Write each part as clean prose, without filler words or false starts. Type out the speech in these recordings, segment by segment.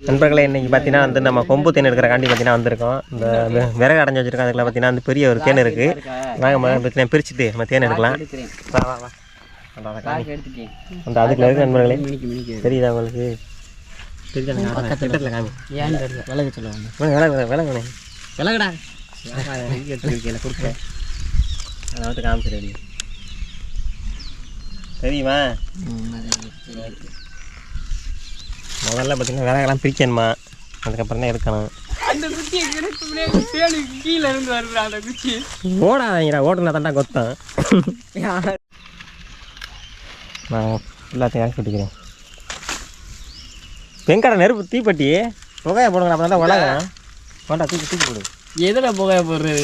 நண்பர்களே இன்றைக்கி பார்த்தீங்கன்னா வந்து நம்ம கொம்பு தேன் எடுக்கிறக்காண்டி பார்த்தீங்கன்னா வந்திருக்கோம். இந்த விறகு அடைஞ்சி வச்சுருக்கோம். அதுக்குள்ள பார்த்தீங்கன்னா வந்து பெரிய ஒரு தேன் இருக்குது. வாங்க பார்த்தீங்கன்னா பிரிச்சுட்டு நம்ம தேன் எடுக்கலாம். வா வா வா அந்த அதுக்குள்ள இருக்குது நண்பர்களே. தெரியுதா உங்களுக்கு? தெரியுதா? காமி விலகு சொல்லுவாங்க. விலகுனே விலகுடா கொடுக்குறேன். அதை வந்து காமிச்சிரு தெரியுமா? முதல்ல பார்த்தீங்கன்னா விறகெல்லாம் பிரிக்கணுமா, அதுக்கப்புறம் தான் எடுக்கணும். ஓடாதீங்கடா, ஓட்டுனா தாண்டா கொத்தம். நான் எல்லாத்தையும் இறக்கி விட்டுக்கிறேன். வெங்கடா நெருப்பு தீப்பட்டி புகையை போடுங்க, அப்புறம் தான் உலகம் வேண்டா. தூக்கி போடு. எதில் புகையை போடுறது?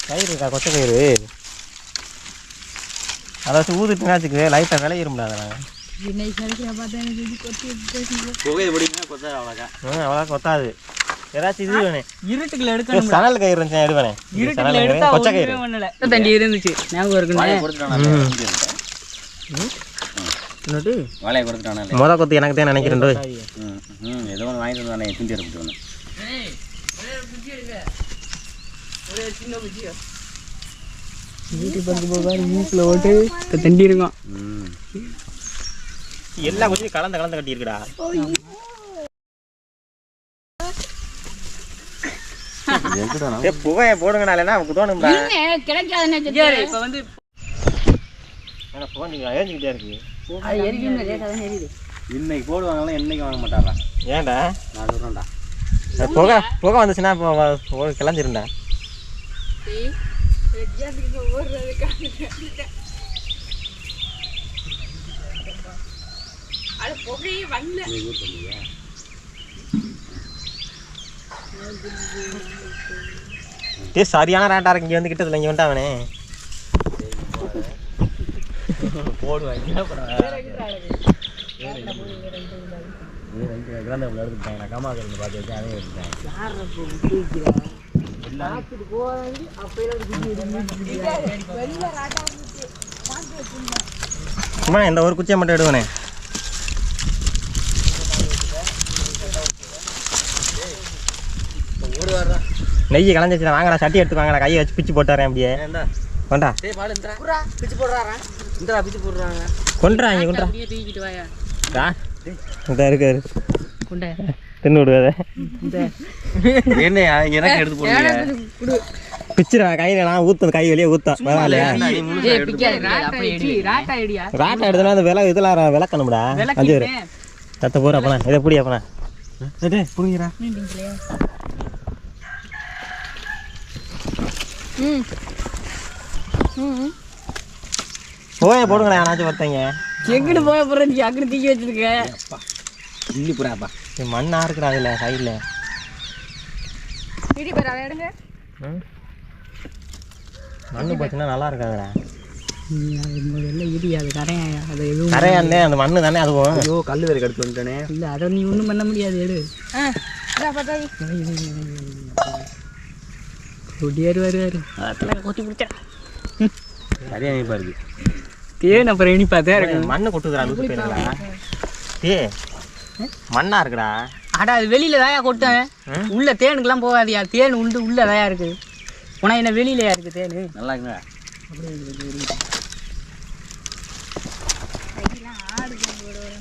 கயிறு இருக்கா? கொச்சை கயிறு அதை வச்சு ஊதுட்டுனா வச்சுக்கு லைட்டாக விளையிரும்டா. அதெல்லாம் அவ்வளோ கொத்தாது. ஏதாச்சும் இது வேணே இருட்டுக்குள்ள எடுக்கணும். சணல் கயிறு இருந்துச்சு எடுவேனே. கொச்சை கயிறு தண்டி இருந்துச்சு ஞாபகம் இருக்குன்னு முத கொத்து எனக்கு தான் நினைக்கிறேன். ஏதோ ஒன்று வாங்கிட்டு வந்தானே திண்டி எடுத்துட்டு மூக்கில் ஓட்டு தண்டி இருக்கும். எல்லா குச்சியும் கலந்து கட்டி இருக்குடா. புகையை போடுங்கடா, இல்லைன்னா நமக்கு தோணும்டா. இப்போ வந்து ஏஞ்சிக்கிட்டே இருக்கு. இன்னைக்கு போடுவாங்களா, என்னைக்கு வாங்க மாட்டாரா? ஏன்டா? நான் சொல்றேன்டா. புகை வந்துச்சுன்னா இப்போ கிளஞ்சிருந்தா. சரியான ராட்டா இருக்கு. இங்கே வந்து கிட்டத்தில் இங்கே வந்துட்டாவனே சும்மா இந்த ஒரு குச்சியை மட்டும் எடுவனே. நெய்யை கலந்துச்சு. வாங்கடா, சட்டி எடுத்து வாங்கடா. கையை வச்சு பிச்சு போட்டு வரேன். அப்படியே கொண்டா கொண்டுறாங்க. கொண்டா இருக்காரு தின்னு விடுவாத. என்ன எனக்கு எடுத்து போடுங்க. பிச்சுடா கையில. நான் ஊத்து கை வெளியே ஊத்தா பரவாயில்லையா? ராட்டா எடுத்தனா அந்த விலை இதெல்லாம் விளக்கணும்டா. 5 பேர் தத்த போற. அப்பலாம் இதை புடி. அப்பலாம் புரியுறா. போய போடுங்களா யாராச்சும் ஒருத்தங்க. எங்கிட்டு போய போறது? அங்கிட்டு தூக்கி வச்சிருக்க இல்லி புறாப்பா. மண்ணா இருக்குடா அதுல சைடுல. மண்ணு போச்சுன்னா நல்லா இருக்காதுடா. கரையாந்தே அந்த மண்ணு தானே அதுவும். ஐயோ கல்லு வேறு கடுத்து வந்துட்டானே. இல்லை அதை நீ ஒன்றும் பண்ண முடியாது. எடு வருவாரு கொத்தி பிடிச்சா சரியா இனிப்பா இருக்கு. தேன் அப்புறம் இனிப்பாதான் இருக்கு. மண்ணு கொட்டுதுடா. தே மண்ணா இருக்குடா. அடா அது வெளியில தாயா கொட்டேன். உள்ள தேனுக்கெல்லாம் போகாதியா. தேன் உண்டு உள்ள தாயா இருக்கு. உனா என்ன வெளியிலயா இருக்கு தேனு? நல்லா இருக்குங்க.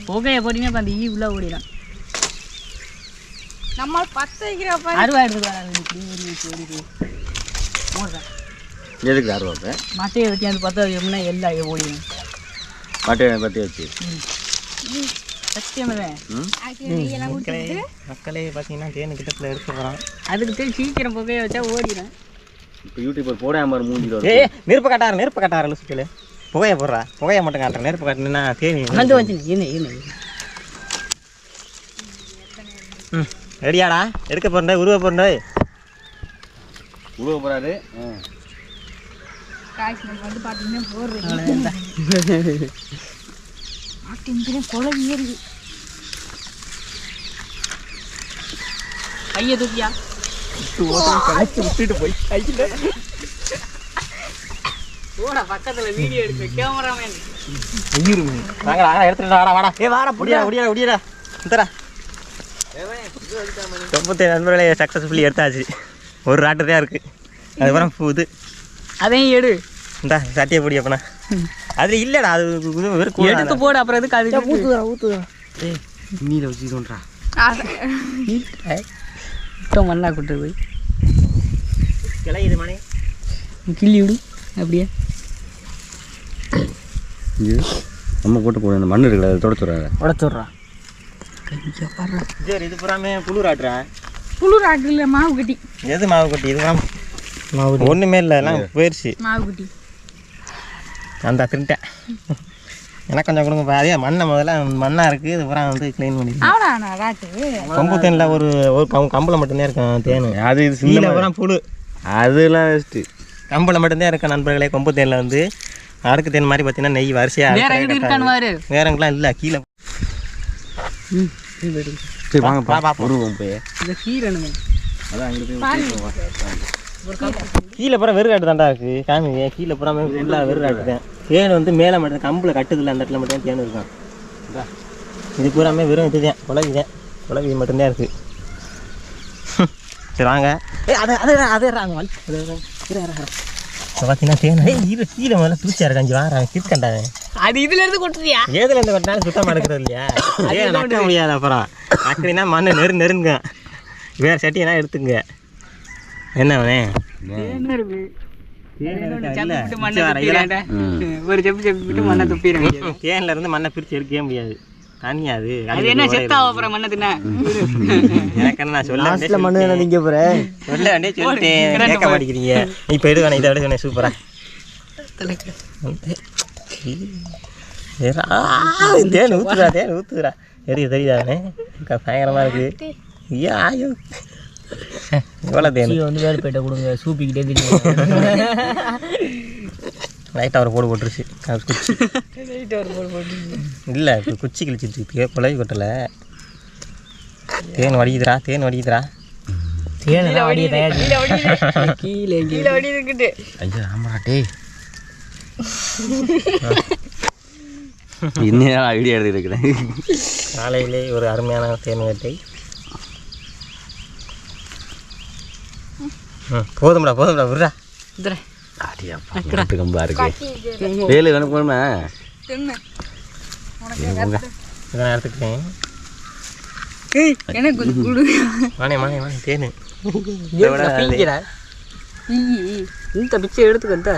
புகையை போட்டீங்கன்னா அந்த ஈ உள்ள ஓடிடும். நம்ம 10 வைக்கிறப்ப அருவா எடுத்துக்கலாம். எதுக்கு அருவாப்ப? மட்டையை வச்சு அந்த 10 வைக்கணும்னா எல்லாம் ஓடிடும். மட்டையை பற்றி வச்சு மக்களே பார்த்தீங்கன்னா தேனு கிட்டத்தில் எடுக்க போகிறான். அதுக்கு தெரியும் சீக்கிரம் புகையை வச்சா ஓடிடும். இப்போ யூடியூப் போடாம மூஞ்சிடும். நெருப்பு காட்டாரு லூசுக்களு. புகையை போடுறா. புகையை மட்டும் காட்டுறேன். நெருப்பு காட்டினா தேனி வந்து வச்சு என்ன ரெடியாடா? எடுக்க போறேன். உருவ போறேன். உருவ போறாரு. வந்து பார்த்தீங்கன்னா போடுறேன். கையை தூக்கியா விட்டுட்டு போய் பக்கத்துல வீடியோ எடுக்க கேமராமேன். வாங்கடா எடுத்துட்டு வாடா. வாடா. வாடா. முடியா. இந்தடா கொம்பு தேன் நண்பர்களே சக்ஸஸ்ஃபுல்லி எடுத்தாச்சு. ஒரு ராட்டு தான் இருக்குது. அதுக்கப்புறம் இது அதையும் எடு. இந்தா சட்டியை பொடி அப்பனா. அது இல்லைடா, அது வெறும் எடுத்து போடு. அப்புறம் எதுக்கு அது மீனை வச்சு தோன்றா மண்ணா கூட்டு போய் கிளையுது மணி. கிள்ளி விடு அப்படியே. இது நம்ம போட்டு போட இந்த மண் இருக்குல்ல அதை தொடச்சுடுறாங்க. உடச்சுட்றா. சரி இது புறாமே புழு ராட்டுறா. புழு ராட்டில் மாவு கட்டி. எது மாவு கட்டி? இது மாவு ஒன்றுமே இல்லை, எல்லாம் போயிடுச்சு. மாவு கட்டி அந்த திருட்டேன். எனக்கு கொஞ்சம் கொடுங்க. அதே மண்ணை முதல்ல மண்ணாக இருக்குது. இது பூரா வந்து க்ளீன் பண்ணி அவ்வளோண்ணா ராட்டு. கொம்பு தேனில் ஒரு கம்பில் மட்டும்தான் இருக்கும் தேன். அது இது கீழே பூரா புழு. அதெல்லாம் வேஸ்ட்டு. கம்பில் மட்டும்தான் இருக்கும் நண்பர்களே. கொம்பு தேனில் வந்து அடுக்கு தேன் மாதிரி பார்த்தீங்கன்னா நெய் வரிசையாக வேற எங்கிட்ட இருக்கான்னு பாரு. வேறங்கெல்லாம் இல்லை கீழே. சரி வாங்க பார்ப்போம். உருவம் போய் இந்த கீரணுமே. அதான் அங்கிட்டு போய் கீழே பூரா வெறுகாட்டு தாண்டா இருக்குது. காமிங்க கீழே பூரா ஃபுல்லாக வெறுகாட்டு தான். தேன் வந்து மேலே மட்டும் கம்பில் கட்டுதில்ல, அந்த இடத்துல மட்டும் தேன் இருக்கும். இது பூராமே வெறும் இதுதான், குழவி மட்டும்தான் இருக்குது. சரி வாங்க. இப்போ பார்த்தீங்கன்னா தேன் இது கீழே முதல்ல தூச்சியா இருக்காஞ்சு வாரம் கிற்கண்டாங்க. அது இதுல இருந்து கொட்டுறியா? ஏதுல இருந்து கொட்டினாலும் சுத்தமாக எடுக்கிறது இல்லையா? ஏன் நக்க முடியாது. அப்புறம் நக்கினா மண் நெருங்க. வேறு சட்டியெல்லாம் எடுத்துங்க. என்ன வேணே ஒரு செப்பு செப்பிட்டு மண்ணை துப்பிடுறேன். தேன்ல இருந்து மண்ணை பிரித்து எடுக்கவே முடியாது. தனியாது அது என்ன செத்தா அப்புறம் மண்ணை தின்ன. எனக்கு என்ன நான் சொல்ல மண்ணு நீங்க சொல்ல வேண்டிய சொல்லிட்டேன், கேட்க மாட்டேங்கிறீங்க. இப்போ எடு வேணா, இதை விட சொன்னேன் சூப்பரா. தேன் ஊத்துறா தெரியுதானே? பயங்கரமா இருக்கு. ஐயோ எவ்வளோ தேன் வந்து வேறு போயிட்ட கொடுங்க. சூப்பிக்கிட்டே தெரியும். லைட்டாக ஒரு போட்டுருச்சு குச்சி. இல்லை குச்சி கிழிச்சிட்டு குழவி கொட்டலை. தேன் வடிக்குதுரா. தேன் கீழே ஐயா ஆமாடே. இன்னும் ஐடியா எடுத்துருக்கிறேன். காலையிலே ஒரு அருமையான தேன் வேட்டை. போதும்டா விட்றா. கம்பா இருக்கு. வேலு வேணும் போடுமா? இதை நான் எடுத்துக்கிட்டேன். எனக்கு கொஞ்சம் கொடு. வாணே தேனு இந்த பிச்சை எடுத்துக்கிட்ட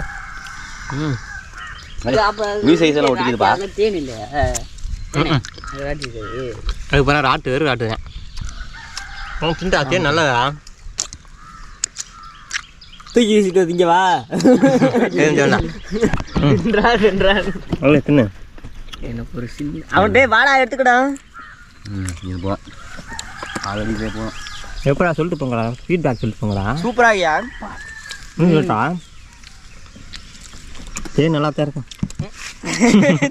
ஒட்டிக்குதுப்பா. தேன் இல்லையா? அதுக்கு பிறகு ராட்டு வெறும் ராட்டு தான். திண்டா தேன் நல்லதா? தூக்கி வீசிட்டு திங்க வா. தின்னு. எனக்கு ஒரு சின்ன அவன்கிட்ட வாடா எடுத்துக்கடா. இது போ ஆல்ரெடி போகணும். எப்படா சொல்லிட்டு போங்களா? ஃபீட்பேக் சொல்லிட்டு போங்களா? சூப்பராகியா சொல்லிட்டா? தேன் நல்லா தான் இருக்கும்.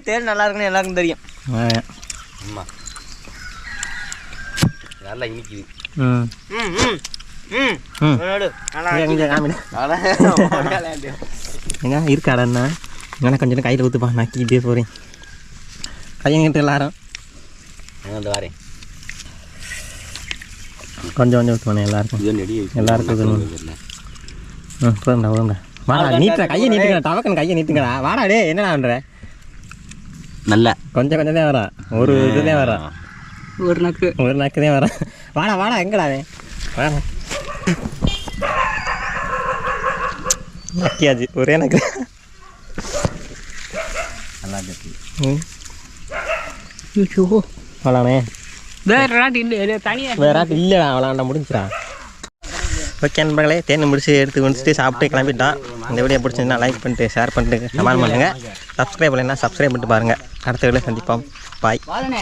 தேன் நல்லா இருக்குன்னு எல்லாருக்கும் தெரியும். ஆமாம் நல்லா இனிக்குது. ஏங்க இருக்காடண்ணா? ஏன்னா கொஞ்சம் கையில் ஊற்றுப்பா, நக்கிட்டே போகிறேன். கையங்கிட்ட எல்லாரும் வரேன். கொஞ்சம் ஊற்றுவானே எல்லாருக்கும். போதும்டா வாடா. நீட்டுறா கையை நீட்டுங்கடா. டவக்கன் கையை நீட்டுங்கடா. வாடா டே. என்னடா பண்ணுற? நல்ல கொஞ்சம் தான் வரா. ஒரு இதுதான் வரா. ஒரு நக்கு தான் வரா. வாடா எங்கடா வாடா. நக்கியாச்சு ஒரே நக்கு. நல்லா இருக்கு. விளாடே வேற ராட்டு இல்லை. தனியாக வேற ராட்டு இல்லைடா. விளாண்டா முடிஞ்சிடா. ஓகே நண்பர்களே, தேன் முடிச்சுட்டு சாப்பிட்டு கிளம்பிட்டோம். இந்த வீடியோ பிடிச்சிருந்தா லைக் பண்ணிட்டு ஷேர் பண்ணிட்டு கமெண்ட் பண்ணுங்கள். சப்ஸ்கிரைப் பண்ணலைன்னா சப்ஸ்கிரைப் பண்ணிட்டு பாருங்கள். அடுத்த வீடியோ சந்திப்போம். பாய்.